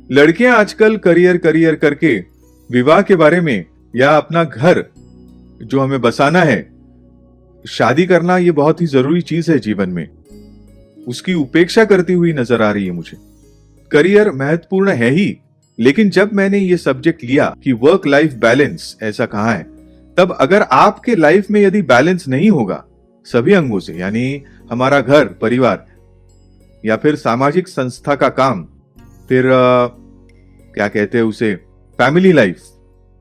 लड़कियां आजकल career career करके विवाह के बारे में या अपना घर जो हमें बसाना है, शादी करना, ये बहुत ही जरूरी चीज है जीवन में, उसकी उपेक्षा करती हुई नजर आ रही है मुझे। करियर महत्वपूर्ण है ही, लेकिन जब मैंने ये सब्जेक्ट लिया कि वर्क लाइफ बैलेंस ऐसा कहा है, तब अगर आपके लाइफ में यदि बैलेंस नहीं होगा सभी अंगों से, यानी हमारा घर परिवार या फिर सामाजिक संस्था का काम, फिर क्या कहते हैं उसे, फैमिली लाइफ,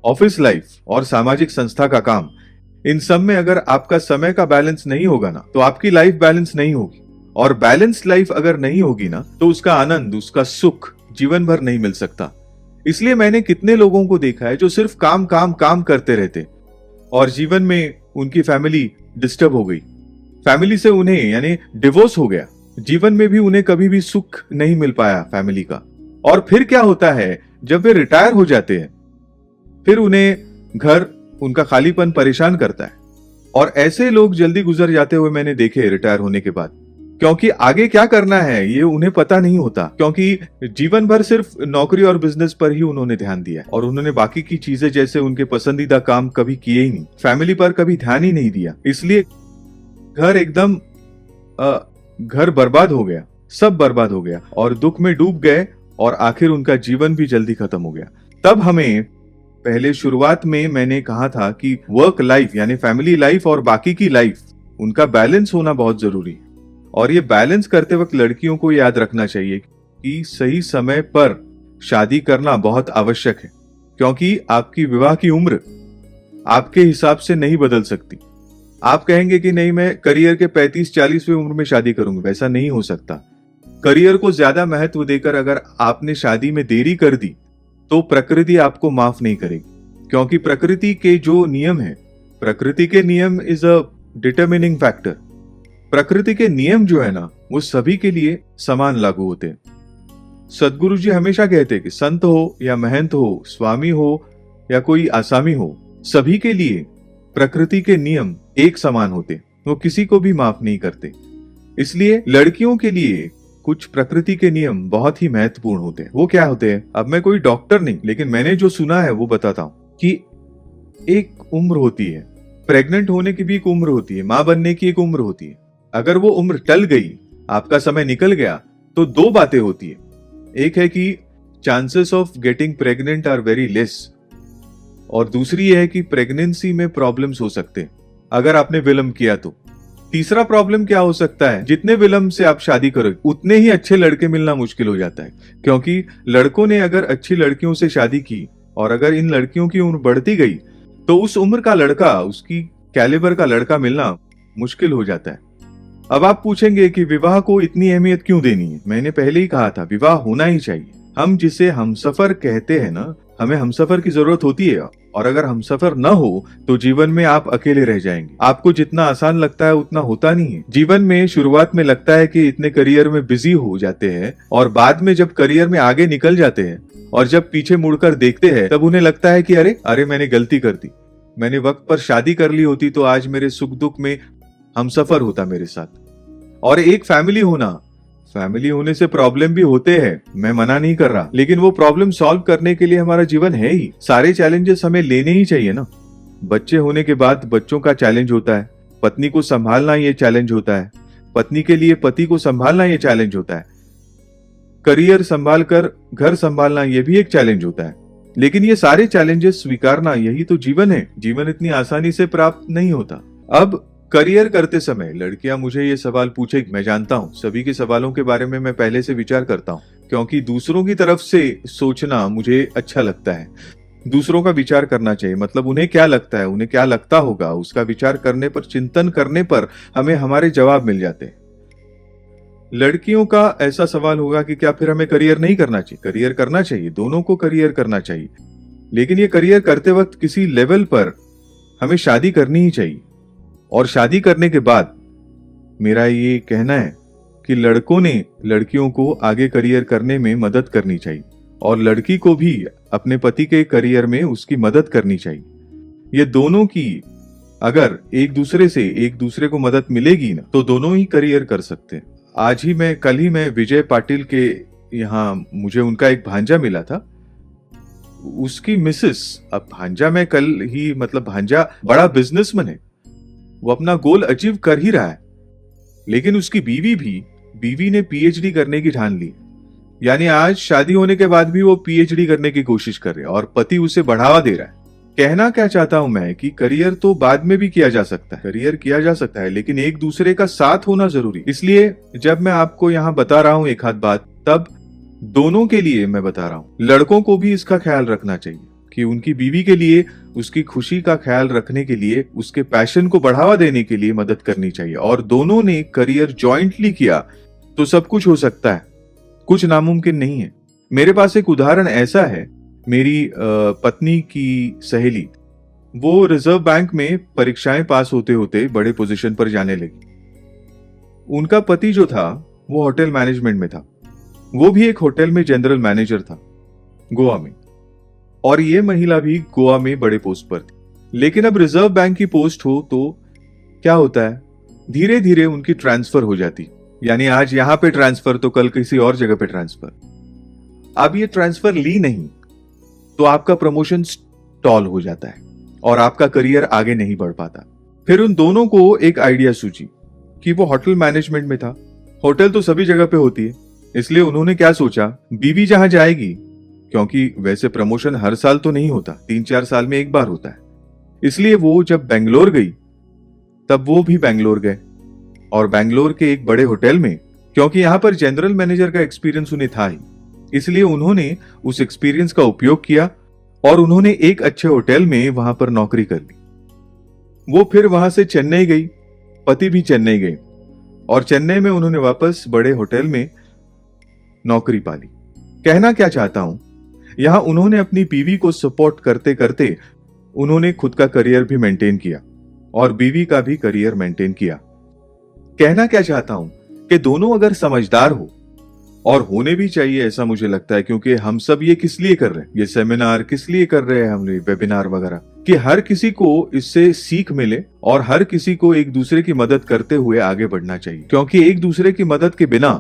ऑफिस लाइफ और सामाजिक संस्था का काम, इन सब में अगर आपका समय का बैलेंस नहीं होगा ना, तो आपकी लाइफ बैलेंस नहीं होगी। और बैलेंस लाइफ अगर नहीं होगी ना, तो उसका आनंद, उसका सुख जीवन भर नहीं मिल सकता। इसलिए मैंने कितने लोगों को देखा है जो सिर्फ काम काम काम करते रहते और जीवन में उनकी फैमिली डिस्टर्ब हो गई, फैमिली से उन्हें यानी डिवोर्स हो गया, जीवन में भी उन्हें कभी भी सुख नहीं मिल पाया फैमिली का। और फिर क्या होता है, जब वे रिटायर हो जाते हैं, फिर उन्हें घर, उनका खालीपन परेशान करता है। और ऐसे लोग जल्दी गुजर जाते हुए मैंने देखे रिटायर होने के बाद, क्योंकि आगे क्या करना है ये उन्हें पता नहीं होता, क्योंकि जीवन भर सिर्फ नौकरी और बिजनेस पर ही उन्होंने ध्यान दिया और उन्होंने बाकी की चीजें जैसे उनके पसंदीदा काम कभी किए ही नहीं, फैमिली पर कभी ध्यान ही नहीं दिया। इसलिए घर एकदम घर बर्बाद हो गया, सब बर्बाद हो गया और दुख में डूब गए और आखिर उनका जीवन भी जल्दी खत्म हो गया। तब हमें पहले शुरुआत में मैंने कहा था कि वर्क लाइफ यानी फैमिली लाइफ और बाकी की लाइफ, उनका बैलेंस होना बहुत जरूरी है। और ये बैलेंस करते वक्त लड़कियों को याद रखना चाहिए कि सही समय पर शादी करना बहुत आवश्यक है, क्योंकि आपकी विवाह की उम्र आपके हिसाब से नहीं बदल सकती। आप कहेंगे कि नहीं, मैं करियर के 35-40वीं उम्र में शादी करूंगा, वैसा नहीं हो सकता। करियर को ज्यादा महत्व देकर अगर आपने शादी में देरी कर दी तो प्रकृति आपको माफ नहीं करेगी, क्योंकि प्रकृति के जो नियम है, प्रकृति के नियम इज अ डिटरमिनिंग फैक्टर। प्रकृति के नियम जो है ना, वो सभी के लिए समान लागू होते हैं। सदगुरु जी हमेशा कहते हैं कि संत हो या महंत हो, स्वामी हो या कोई आसामी हो, सभी के लिए प्रकृति के नियम एक समान होते, वो किसी को भी माफ नहीं करते। इसलिए लड़कियों के लिए कुछ प्रकृति के नियम बहुत ही महत्वपूर्ण होते हैं। वो क्या होते हैं, अब मैं कोई डॉक्टर नहीं, लेकिन मैंने जो सुना है वो बताता हूं कि एक उम्र होती है, प्रेग्नेंट होने की भी एक उम्र होती है, मां बनने की एक उम्र होती है। अगर वो उम्र टल गई, आपका समय निकल गया, तो दो बातें होती है। एक है कि chances of getting pregnant are very less, और दूसरी है कि प्रेगनेंसी में प्रॉब्लम्स हो सकते हैं अगर आपने विलंब किया तो। तीसरा प्रॉब्लम क्या हो सकता है, जितने विलंब से आप शादी करोगे उतने ही अच्छे लड़के मिलना मुश्किल हो जाता है, क्योंकि लड़कों ने अगर अच्छी लड़कियों से शादी की और अगर इन लड़कियों की उम्र बढ़ती गई तो उस उम्र का लड़का, उसकी कैलिबर का लड़का मिलना मुश्किल हो जाता है। अब आप पूछेंगे कि विवाह को इतनी अहमियत क्यों देनी है। मैंने पहले ही कहा था, विवाह होना ही चाहिए। हम जिसे हमसफर कहते हैं ना, हमें हमसफर की जरूरत होती है, और अगर हमसफर न हो तो जीवन में आप अकेले रह जाएंगे। आपको जितना आसान लगता है उतना होता नहीं है। जीवन में शुरुआत में लगता है कि इतने करियर में बिजी हो जाते हैं, और बाद में जब करियर में आगे निकल जाते हैं और जब पीछे मुड़कर देखते हैं, तब उन्हें लगता है कि अरे मैंने गलती कर दी, मैंने वक्त पर शादी कर ली होती तो आज मेरे सुख दुख में हमसफर होता मेरे साथ। और एक फैमिली होने से प्रॉब्लम भी होते हैं, मैं मना नहीं कर रहा, लेकिन वो प्रॉब्लम सॉल्व करने के लिए हमारा जीवन है ही। सारे चैलेंजेस हमें लेने ही चाहिए ना। बच्चे होने के बाद बच्चों का चैलेंज होता है, पत्नी को संभालना ये चैलेंज होता है, पत्नी के लिए पति को संभालना ये चैलेंज होता है, करियर संभाल कर घर संभालना ये भी एक चैलेंज होता है। लेकिन ये सारे चैलेंजेस स्वीकारना, यही तो जीवन है। जीवन इतनी आसानी से प्राप्त नहीं होता। अब करियर करते समय लड़कियां मुझे ये सवाल पूछे, मैं जानता हूं सभी के सवालों के बारे में मैं पहले से विचार करता हूं, क्योंकि दूसरों की तरफ से सोचना मुझे अच्छा लगता है। दूसरों का विचार करना चाहिए, मतलब उन्हें क्या लगता है, उन्हें क्या लगता होगा, उसका विचार करने पर, चिंतन करने पर हमें हमारे जवाब मिल जाते हैं। लड़कियों का ऐसा सवाल होगा कि क्या फिर हमें करियर नहीं करना चाहिए? करियर करना चाहिए, दोनों को करियर करना चाहिए, लेकिन ये करियर करते वक्त किसी लेवल पर हमें शादी करनी ही चाहिए। और शादी करने के बाद मेरा ये कहना है कि लड़कों ने लड़कियों को आगे करियर करने में मदद करनी चाहिए, और लड़की को भी अपने पति के करियर में उसकी मदद करनी चाहिए। ये दोनों की अगर एक दूसरे को मदद मिलेगी ना, तो दोनों ही करियर कर सकते हैं। कल ही मैं विजय पाटिल के यहाँ मुझे उनका एक भांजा मिला था, उसकी मिसेस, अब भांजा में कल ही मतलब भांजा बड़ा बिजनेसमैन है, वो अपना गोल अचीव कर ही रहा है, लेकिन उसकी बीवी ने पीएचडी करने की ठान ली। यानी आज शादी होने के बाद भी वो पीएचडी करने की कोशिश कर रहे हैं और पति उसे बढ़ावा दे रहा है। कहना क्या चाहता हूं मैं कि करियर तो बाद में भी किया जा सकता है, करियर किया जा सकता है, लेकिन एक दूसरे का साथ होना जरूरी। इसलिए जब मैं आपको यहाँ बता रहा हूं एक आध बात, तब दोनों के लिए मैं बता रहा हूं। लड़कों को भी इसका ख्याल रखना चाहिए कि उनकी बीवी के लिए, उसकी खुशी का ख्याल रखने के लिए, उसके पैशन को बढ़ावा देने के लिए मदद करनी चाहिए। और दोनों ने करियर जॉइंटली किया तो सब कुछ हो सकता है, कुछ नामुमकिन नहीं है। मेरे पास एक उदाहरण ऐसा है, मेरी पत्नी की सहेली, वो रिजर्व बैंक में परीक्षाएं पास होते होते बड़े पोजीशन पर जाने लगी। उनका पति जो था वो होटल मैनेजमेंट में था, वो भी एक होटल में जनरल मैनेजर था गोवा में, और ये महिला भी गोवा में बड़े पोस्ट पर थी। लेकिन अब रिजर्व बैंक की पोस्ट हो तो क्या होता है, धीरे धीरे उनकी ट्रांसफर हो जाती, यानी आज यहां पे ट्रांसफर तो कल किसी और जगह पे ट्रांसफर। अब ये ट्रांसफर ली नहीं तो आपका प्रमोशन स्टॉल हो जाता है और आपका करियर आगे नहीं बढ़ पाता। फिर उन दोनों को एक आइडिया सूझी कि वो होटल मैनेजमेंट में था, होटल तो सभी जगह पे होती है, इसलिए उन्होंने क्या सोचा, बीवी जहां जाएगी, क्योंकि वैसे प्रमोशन हर साल तो नहीं होता, 3-4 साल में एक बार होता है, इसलिए वो जब बेंगलोर गई तब वो भी बेंगलोर गए और बेंगलोर के एक बड़े होटल में, क्योंकि यहां पर जनरल मैनेजर का एक्सपीरियंस उन्हें था ही, इसलिए उन्होंने उस एक्सपीरियंस का उपयोग किया और उन्होंने एक अच्छे होटल में वहां पर नौकरी कर ली। वो फिर वहां से चेन्नई गई, पति भी चेन्नई गए और चेन्नई में उन्होंने वापस बड़े होटल में नौकरी पाली। कहना क्या चाहता हूं, यहां उन्होंने अपनी बीवी को सपोर्ट करते करते उन्होंने खुद का करियर भी मेंटेन किया और बीवी का भी करियर मेंटेन किया। कहना क्या चाहता हूं कि दोनों अगर समझदार हो, और होने भी चाहिए ऐसा मुझे लगता है, क्योंकि हम सब ये किस लिए कर रहे हैं, ये सेमिनार किस लिए कर रहे हैं, हम वेबिनार वगैरह, कि हर किसी को इससे सीख मिले और हर किसी को एक दूसरे की मदद करते हुए आगे बढ़ना चाहिए, क्योंकि एक दूसरे की मदद के बिना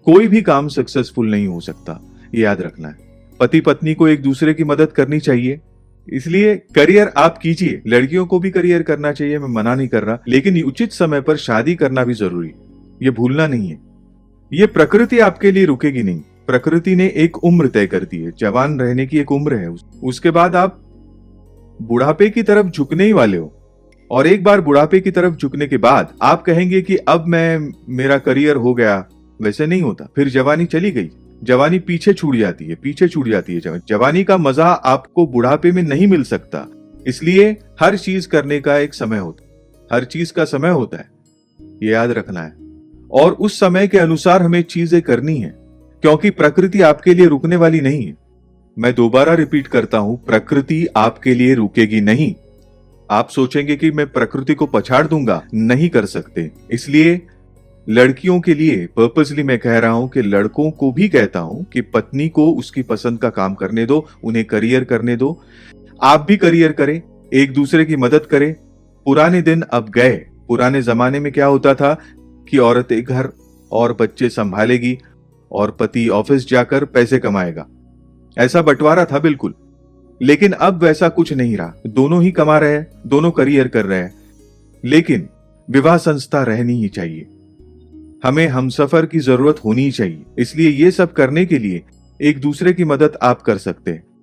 कोई भी काम सक्सेसफुल नहीं हो सकता, ये याद रखना है। पति पत्नी को एक दूसरे की मदद करनी चाहिए, इसलिए करियर आप कीजिए, लड़कियों को भी करियर करना चाहिए, मैं मना नहीं कर रहा, लेकिन उचित समय पर शादी करना भी जरूरी है, ये भूलना नहीं है। ये प्रकृति आपके लिए रुकेगी नहीं, प्रकृति ने एक उम्र तय कर दी है, जवान रहने की एक उम्र है, उसके बाद आप बुढ़ापे की तरफ झुकने ही वाले हो, और एक बार बुढ़ापे की तरफ झुकने के बाद आप कहेंगे कि अब मेरा करियर हो गया, वैसे नहीं होता। फिर जवानी चली गई, जवानी पीछे छूट जाती है, जवानी का मजा आपको बुढ़ापे में नहीं मिल सकता, इसलिए हर चीज करने का एक समय होता है, हर चीज का समय होता है, ये याद रखना है, और उस समय के अनुसार हमें चीजें करनी है, क्योंकि प्रकृति आपके लिए रुकने वाली नहीं है। मैं दोबारा रिपीट करता हूं, प्रकृति आपके लिए रुकेगी नहीं। आप सोचेंगे कि मैं प्रकृति को पछाड़ दूंगा, नहीं कर सकते। इसलिए लड़कियों के लिए पर्पसली मैं कह रहा हूं कि लड़कों को भी कहता हूं कि पत्नी को उसकी पसंद का काम करने दो, उन्हें करियर करने दो, आप भी करियर करें, एक दूसरे की मदद करें। पुराने दिन अब गए, पुराने जमाने में क्या होता था कि औरतें घर और बच्चे संभालेगी और पति ऑफिस जाकर पैसे कमाएगा, ऐसा बंटवारा था बिल्कुल, लेकिन अब वैसा कुछ नहीं रहा, दोनों ही कमा रहे हैं, दोनों करियर कर रहे हैं, लेकिन विवाह संस्था रहनी ही चाहिए, हमें हमसफर की जरूरत होनी ही चाहिए। इसलिए ये सब करने के लिए एक दूसरे की मदद आप कर सकते हैं।